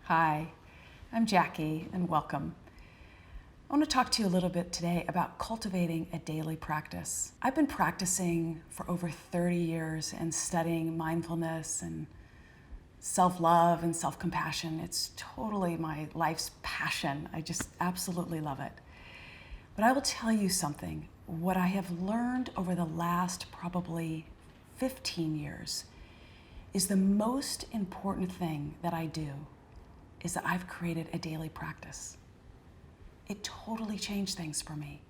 Hi, I'm Jackie and welcome. I want to talk to you a little bit today about cultivating a daily practice. I've been practicing for over 30 years and studying mindfulness and self-love and self-compassion. It's totally my life's passion. I just absolutely love it. But I will tell you something. What I have learned over the last probably 15 years is the most important thing that I do is that I've created a daily practice. It totally changed things for me.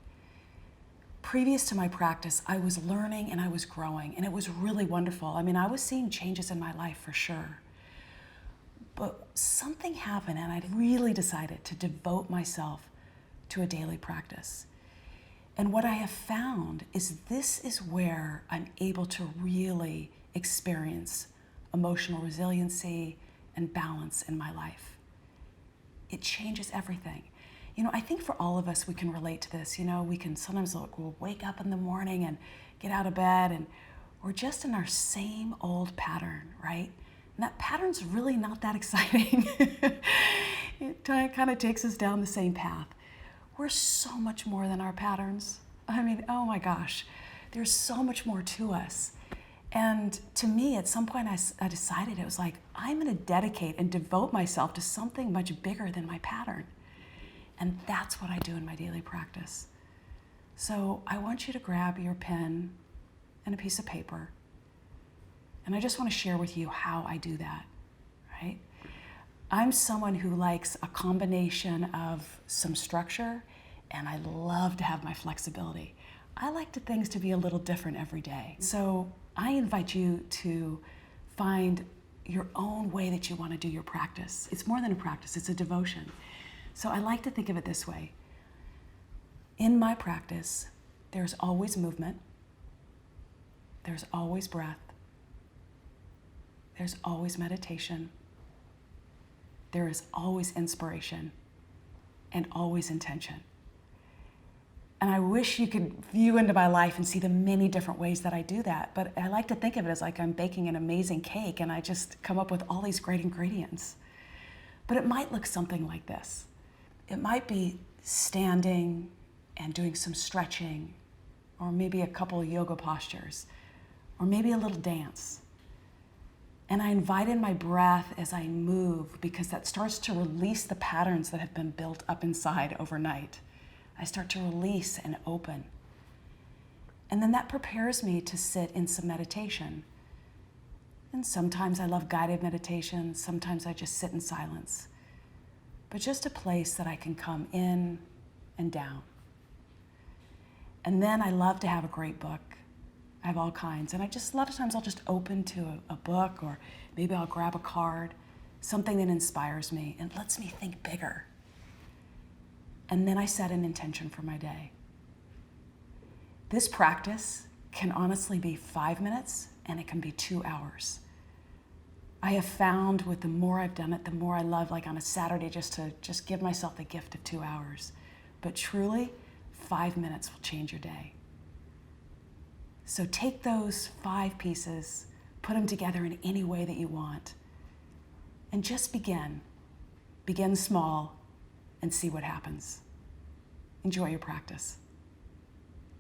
Previous to my practice, I was learning and I was growing, and it was really wonderful. I mean, I was seeing changes in my life for sure. But something happened and I really decided to devote myself to a daily practice. And what I have found is this is where I'm able to really experience emotional resiliency and balance in my life. It changes everything. You know, I think for all of us, we can relate to this. You know, we can sometimes we'll wake up in the morning and get out of bed and we're just in our same old pattern, right? And that pattern's really not that exciting. It kind of takes us down the same path. We're so much more than our patterns. I mean, oh my gosh, there's so much more to us. And to me, at some point, I decided, it was like, I'm going to dedicate and devote myself to something much bigger than my pattern. And that's what I do in my daily practice. So I want you to grab your pen and a piece of paper. And I just want to share with you how I do that, right? I'm someone who likes a combination of some structure, and I love to have my flexibility. I like things to be a little different every day. So I invite you to find your own way that you want to do your practice. It's more than a practice, it's a devotion. So I like to think of it this way. In my practice, there's always movement, there's always breath, there's always meditation, there is always inspiration, and always intention. And I wish you could view into my life and see the many different ways that I do that. But I like to think of it as like I'm baking an amazing cake and I just come up with all these great ingredients. But it might look something like this. It might be standing and doing some stretching, or maybe a couple of yoga postures, or maybe a little dance. And I invite in my breath as I move, because that starts to release the patterns that have been built up inside overnight. I start to release and open. And then that prepares me to sit in some meditation. And sometimes I love guided meditation, sometimes I just sit in silence. But just a place that I can come in and down. And then I love to have a great book. I have all kinds. And a lot of times I'll just open to a book, or maybe I'll grab a card, something that inspires me and lets me think bigger. And then I set an intention for my day. This practice can honestly be 5 minutes and it can be 2 hours. I have found with the more I've done it, the more I love, like on a Saturday, just to give myself the gift of 2 hours. But truly, 5 minutes will change your day. So take those 5 pieces, put them together in any way that you want, and just begin. Begin small and see what happens. Enjoy your practice.